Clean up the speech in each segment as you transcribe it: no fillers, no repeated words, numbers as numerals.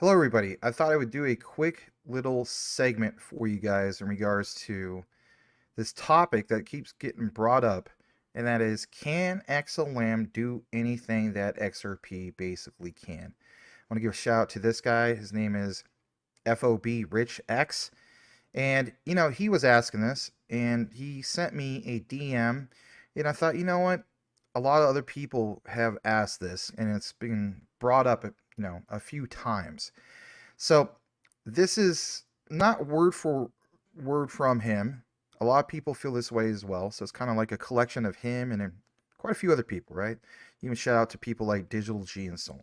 Hello, everybody. I thought I would do a quick little segment for you guys in regards to this topic that keeps getting brought up, and that is, can XLM do anything that XRP basically can? I want to give a shout out to this guy. His name is FOB Rich X, and he was asking this, and he sent me a DM, and I thought, you know what? A lot of other people have asked this, and it's been brought up, a few times. So this is not word for word from him. A lot of people feel this way as well. So it's kind of like a collection of him and quite a few other people, right? Even shout out to people like Digital G and so on.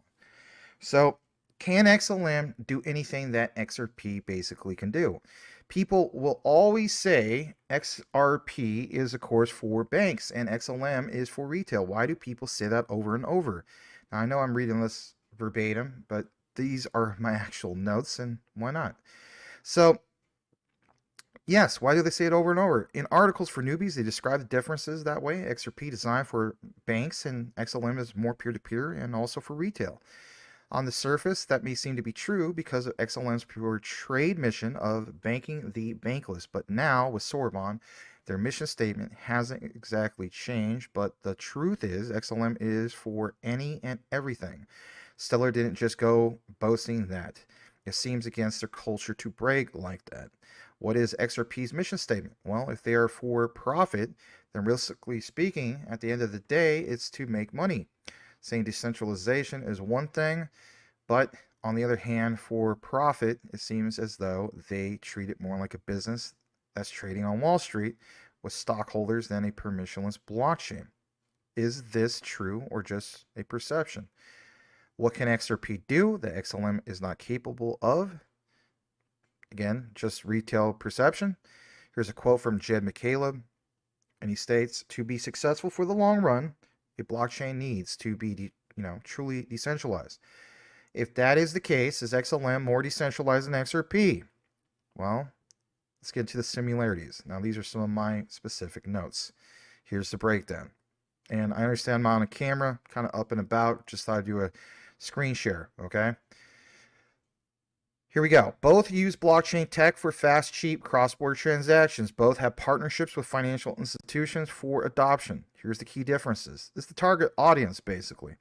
So can XLM do anything that XRP basically can do? People will always say XRP is, of course, for banks and XLM is for retail. Why do people say that over and over? Now, I know I'm reading this verbatim, but these are my actual notes, and why not? So, yes, why do they say it over and over? In articles for newbies, they describe the differences that way. XRP designed for banks, and XLM is more peer-to-peer and also for retail. On the surface, that may seem to be true because of XLM's pure trade mission of banking the bankless. But now, with Sorbonne, their mission statement hasn't exactly changed, but the truth is XLM is for any and everything. Stellar didn't just go boasting that. It seems against their culture to brag like that. What is XRP's mission statement? Well, if they are for profit, then realistically speaking, at the end of the day, it's to make money. Saying decentralization is one thing, but on the other hand, for profit, it seems as though they treat it more like a business that's trading on Wall Street with stockholders than a permissionless blockchain. Is this true or just a perception? What can XRP do that XLM is not capable of? Again, just retail perception. Here's a quote from Jed McCaleb, and he states, "To be successful for the long run, a blockchain needs to be, truly decentralized." If that is the case, is XLM more decentralized than XRP? Well, let's get into the similarities. Now, these are some of my specific notes. Here's the breakdown. And I understand I'm on a camera, kind of up and about. Just thought I'd do a screen share, okay? Here we go. Both use blockchain tech for fast, cheap cross-border transactions. Both have partnerships with financial institutions for adoption. Here's the key differences. This is the target audience, basically.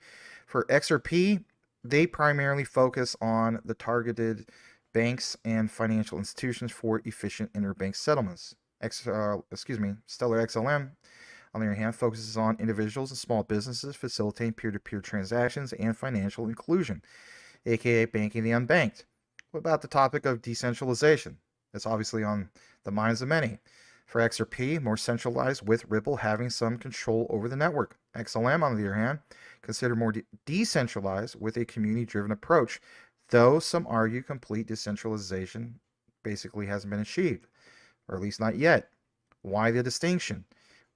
For XRP, they primarily focus on the targeted banks and financial institutions for efficient interbank settlements. Stellar XLM, on the other hand, focuses on individuals and small businesses facilitating peer-to-peer transactions and financial inclusion, aka banking the unbanked. What about the topic of decentralization? It's obviously on the minds of many. For XRP, more centralized, with Ripple having some control over the network. XLM, on the other hand, considered more decentralized with a community-driven approach, though some argue complete decentralization basically hasn't been achieved, or at least not yet. Why the distinction?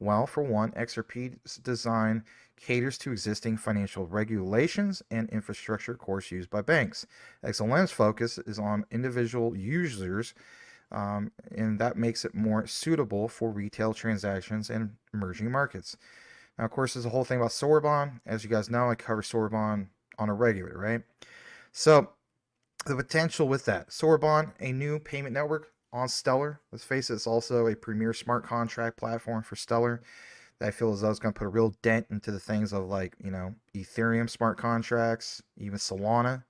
Well, for one, XRP's design caters to existing financial regulations and infrastructure, of course, used by banks. XLM's focus is on individual users, and that makes it more suitable for retail transactions and emerging markets. Now, of course, there's a whole thing about Sorbonne. As you guys know, I cover Sorbonne on a regular, right? So, the potential with that. Sorbonne, a new payment network on Stellar. Let's face it, it's also a premier smart contract platform for Stellar that I feel as though it's going to put a real dent into the things of Ethereum smart contracts, even Solana.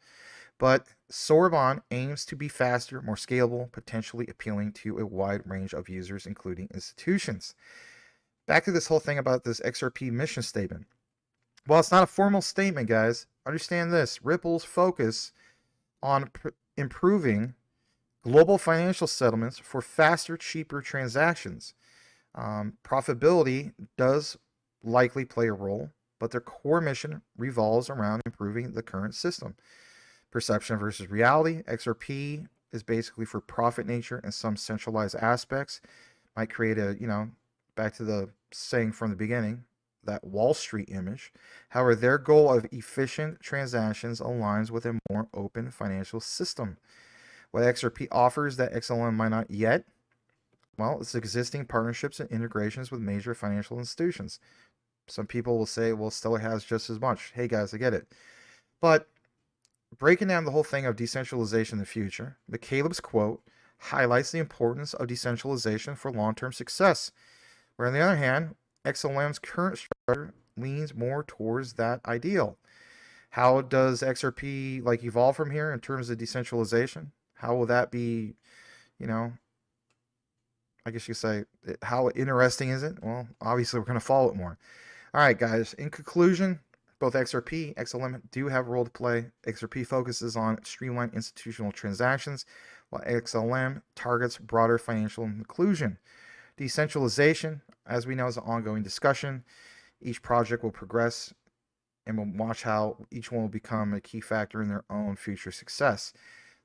But Sorbonne aims to be faster, more scalable, potentially appealing to a wide range of users, including institutions. Back to this whole thing about this XRP mission statement. While it's not a formal statement, guys, understand this. Ripple's focus on improving global financial settlements for faster, cheaper transactions. Profitability does likely play a role, but their core mission revolves around improving the current system. Perception versus reality. XRP is basically for profit nature and some centralized aspects. Might create a, back to the saying from the beginning, that Wall Street image. However, their goal of efficient transactions aligns with a more open financial system. What XRP offers that XLM might not yet? Well, it's existing partnerships and integrations with major financial institutions. Some people will say, well, Stellar has just as much. Hey guys, I get it. But breaking down the whole thing of decentralization in the future, but Caleb's quote highlights the importance of decentralization for long-term success, where on the other hand, XLM's current structure leans more towards that ideal. How does XRP like evolve from here in terms of decentralization? How will that be, you know, I guess you could say, how interesting is it? Well, obviously we're going to follow it more. All right, guys, in conclusion, both XRP, XLM do have a role to play. XRP focuses on streamlined institutional transactions, while XLM targets broader financial inclusion. Decentralization, as we know, is an ongoing discussion. Each project will progress, and we'll watch how each one will become a key factor in their own future success.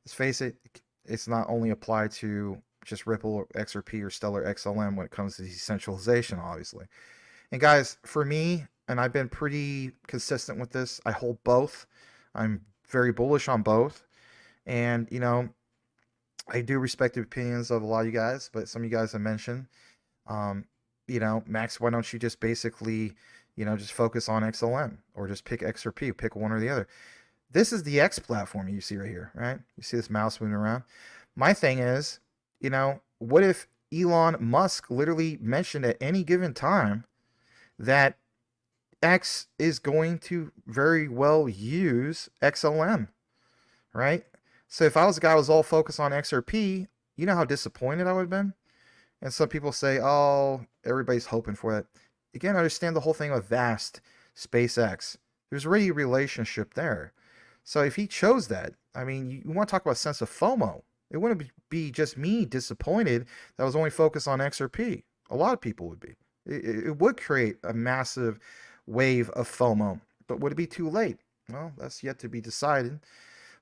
Let's face it, it's not only applied to just Ripple or XRP or Stellar XLM when it comes to decentralization, obviously. And guys, for me, and I've been pretty consistent with this, I hold both. I'm very bullish on both. And, you know, I do respect the opinions of a lot of you guys, but some of you guys have mentioned, you know, Max, why don't you just basically, you know, just focus on XLM or just pick XRP, pick one or the other. This is the X platform you see right here, right? You see this mouse moving around. My thing is, you know, what if Elon Musk literally mentioned at any given time that X is going to very well use XLM, right? So if I was a guy who was all focused on XRP, you know how disappointed I would have been? And some people say, oh, everybody's hoping for it. Again, I understand the whole thing with Vast, SpaceX. There's already a relationship there. So if he chose that, I mean, you want to talk about a sense of FOMO. It wouldn't be just me disappointed that I was only focused on XRP. A lot of people would be. It would create a massive wave of FOMO. But would it be too late? Well, that's yet to be decided.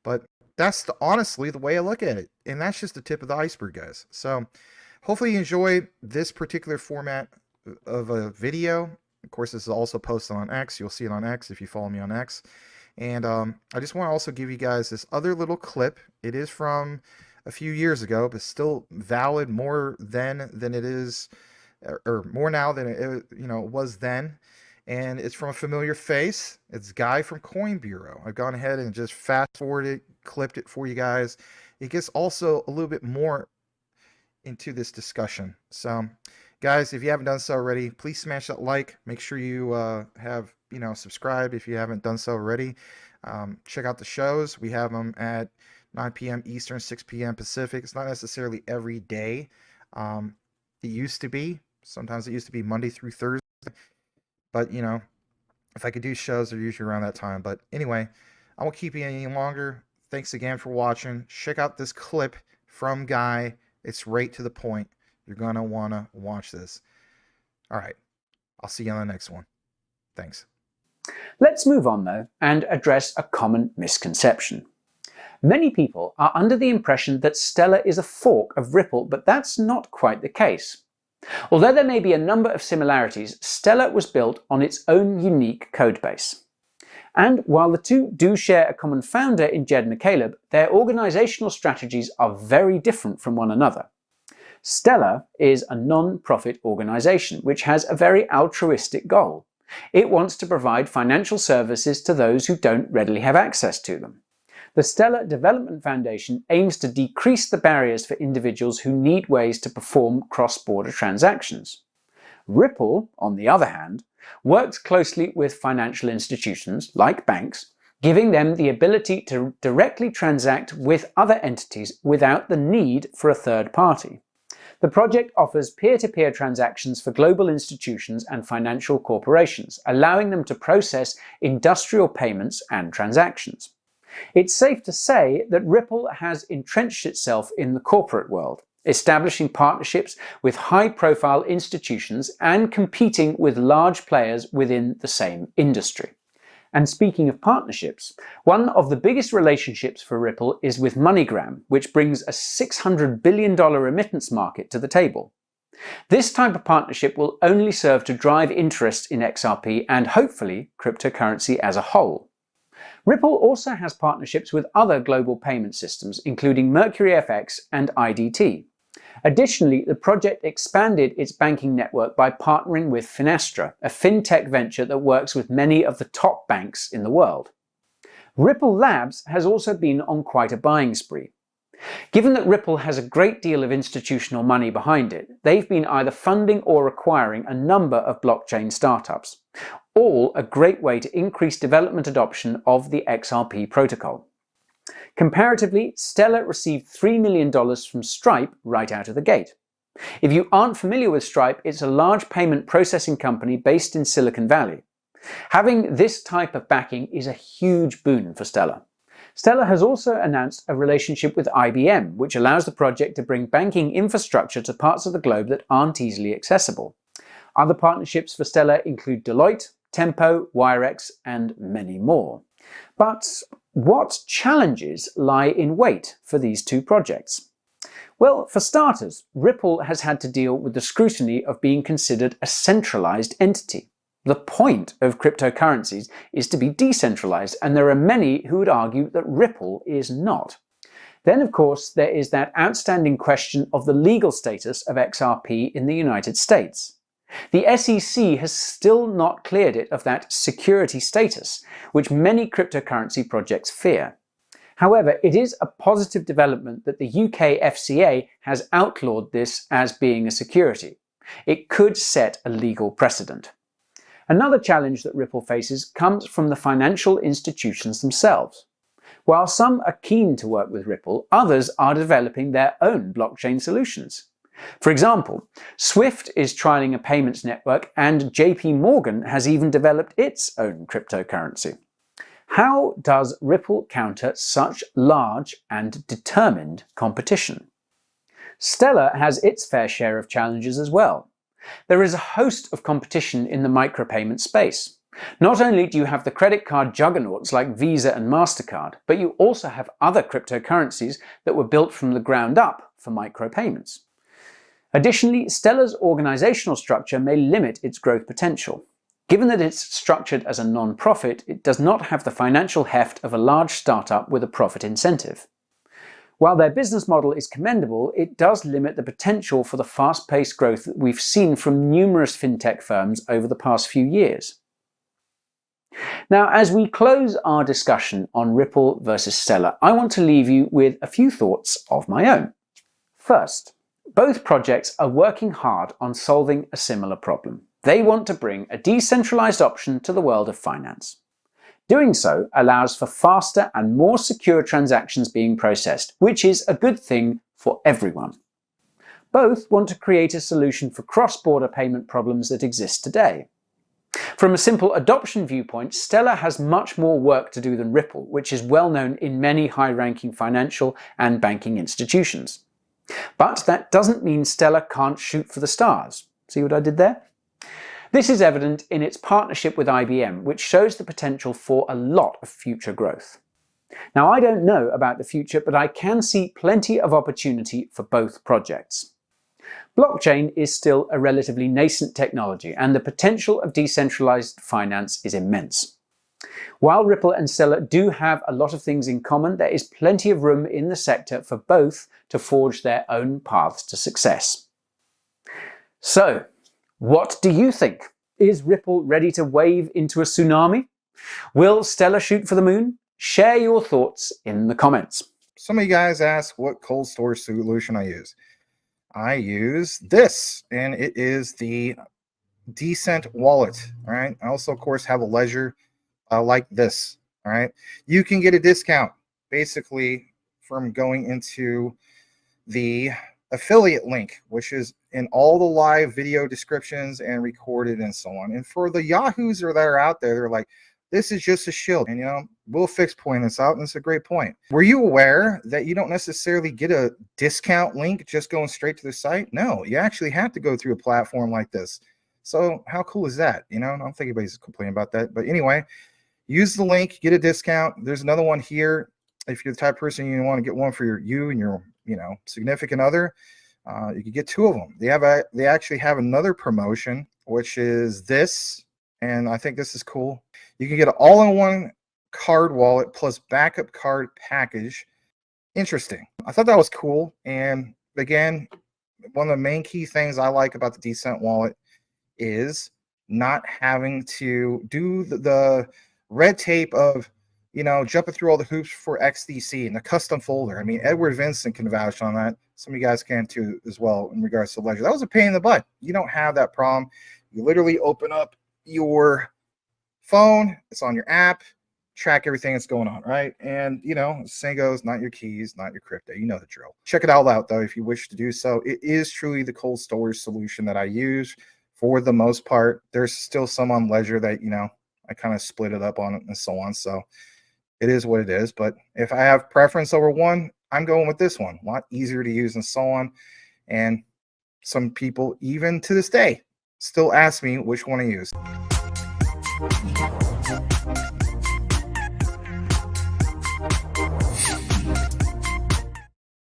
But that's honestly the way I look at it. And that's just the tip of the iceberg, guys. So hopefully you enjoy this particular format of a video. Of course, this is also posted on X. You'll see it on X if you follow me on X. And I just want to also give you guys this other little clip. It is from a few years ago, but still valid more then than it is, or more now than it was then. And it's from a familiar face. It's Guy from Coin Bureau. I've gone ahead and just fast forwarded, clipped it for you guys. It gets also a little bit more into this discussion. So, guys, if you haven't done so already, please smash that like. Make sure you have subscribed if you haven't done so already. Check out the shows. We have them at 9 p.m. Eastern, 6 p.m. Pacific. It's not necessarily every day. It used to be. Sometimes it used to be Monday through Thursday. But, if I could do shows, they're usually around that time. But anyway, I won't keep you any longer. Thanks again for watching. Check out this clip from Guy. It's right to the point. You're going to want to watch this. All right. I'll see you on the next one. Thanks. Let's move on, though, and address a common misconception. Many people are under the impression that Stellar is a fork of Ripple, but that's not quite the case. Although there may be a number of similarities, Stellar was built on its own unique codebase. And while the two do share a common founder in Jed McCaleb, their organizational strategies are very different from one another. Stellar is a non-profit organization which has a very altruistic goal. It wants to provide financial services to those who don't readily have access to them. The Stellar Development Foundation aims to decrease the barriers for individuals who need ways to perform cross-border transactions. Ripple, on the other hand, works closely with financial institutions, like banks, giving them the ability to directly transact with other entities without the need for a third party. The project offers peer-to-peer transactions for global institutions and financial corporations, allowing them to process industrial payments and transactions. It's safe to say that Ripple has entrenched itself in the corporate world, establishing partnerships with high-profile institutions and competing with large players within the same industry. And speaking of partnerships, one of the biggest relationships for Ripple is with MoneyGram, which brings a $600 billion remittance market to the table. This type of partnership will only serve to drive interest in XRP and hopefully cryptocurrency as a whole. Ripple also has partnerships with other global payment systems, including Mercury FX and IDT. Additionally, the project expanded its banking network by partnering with Finastra, a fintech venture that works with many of the top banks in the world. Ripple Labs has also been on quite a buying spree. Given that Ripple has a great deal of institutional money behind it, they've been either funding or acquiring a number of blockchain startups, all a great way to increase development adoption of the XRP protocol. Comparatively, Stellar received $3 million from Stripe right out of the gate. If you aren't familiar with Stripe, it's a large payment processing company based in Silicon Valley. Having this type of backing is a huge boon for Stellar. Stellar has also announced a relationship with IBM, which allows the project to bring banking infrastructure to parts of the globe that aren't easily accessible. Other partnerships for Stellar include Deloitte, Tempo, Wirex, and many more. But what challenges lie in wait for these two projects? Well, for starters, Ripple has had to deal with the scrutiny of being considered a centralized entity. The point of cryptocurrencies is to be decentralized, and there are many who would argue that Ripple is not. Then, of course, there is that outstanding question of the legal status of XRP in the United States. The SEC has still not cleared it of that security status, which many cryptocurrency projects fear. However, it is a positive development that the UK FCA has outlawed this as being a security. It could set a legal precedent. Another challenge that Ripple faces comes from the financial institutions themselves. While some are keen to work with Ripple, others are developing their own blockchain solutions. For example, Swift is trialing a payments network, and JP Morgan has even developed its own cryptocurrency. How does Ripple counter such large and determined competition? Stellar has its fair share of challenges as well. There is a host of competition in the micropayment space. Not only do you have the credit card juggernauts like Visa and MasterCard, but you also have other cryptocurrencies that were built from the ground up for micropayments. Additionally, Stellar's organizational structure may limit its growth potential. Given that it's structured as a non-profit, it does not have the financial heft of a large startup with a profit incentive. While their business model is commendable, it does limit the potential for the fast-paced growth that we've seen from numerous fintech firms over the past few years. Now, as we close our discussion on Ripple versus Stellar, I want to leave you with a few thoughts of my own. First, both projects are working hard on solving a similar problem. They want to bring a decentralized option to the world of finance. Doing so allows for faster and more secure transactions being processed, which is a good thing for everyone. Both want to create a solution for cross-border payment problems that exist today. From a simple adoption viewpoint, Stellar has much more work to do than Ripple, which is well known in many high-ranking financial and banking institutions. But that doesn't mean Stellar can't shoot for the stars. See what I did there? This is evident in its partnership with IBM, which shows the potential for a lot of future growth. Now, I don't know about the future, but I can see plenty of opportunity for both projects. Blockchain is still a relatively nascent technology, and the potential of decentralized finance is immense. While Ripple and Stellar do have a lot of things in common, there is plenty of room in the sector for both to forge their own paths to success. So, what do you think? Is Ripple ready to wave into a tsunami? Will Stellar shoot for the moon? Share your thoughts in the comments. Some of you guys ask what cold storage solution I use. I use this, and it is the Decent wallet. All right. I also, of course, have a ledger like this. All right. You can get a discount basically from going into the affiliate link, which is in all the live video descriptions and recorded and so on. And for the yahoos that are out there, they're like, this is just a shield. And, Will Fix point this out, and it's a great point. Were you aware that you don't necessarily get a discount link just going straight to the site? No, you actually have to go through a platform like this. So how cool is that? I don't think anybody's complaining about that. But anyway, use the link, get a discount. There's another one here. If you're the type of person you want to get one for you and your significant other, you can get two of them. They actually have another promotion, which is this, and I think this is cool. You can get an all-in-one card wallet plus backup card package. Interesting. I thought that was cool. And again, one of the main key things I like about the Decent wallet is not having to do the red tape of you know, jumping through all the hoops for XDC and the custom folder. I mean, Edward Vincent can vouch on that. Some of you guys can too as well in regards to Ledger. That was a pain in the butt. You don't have that problem. You literally open up your phone, it's on your app, track everything that's going on, right? And, you know, saying goes, not your keys, not your crypto. You know the drill. Check it all out, though, if you wish to do so. It is truly the cold storage solution that I use for the most part. There's still some on Ledger that, you know, I kind of split it up on it and so on. So it is what it is. But if I have preference over one, I'm going with this one. A lot easier to use and so on. And some people, even to this day, still ask me which one to use.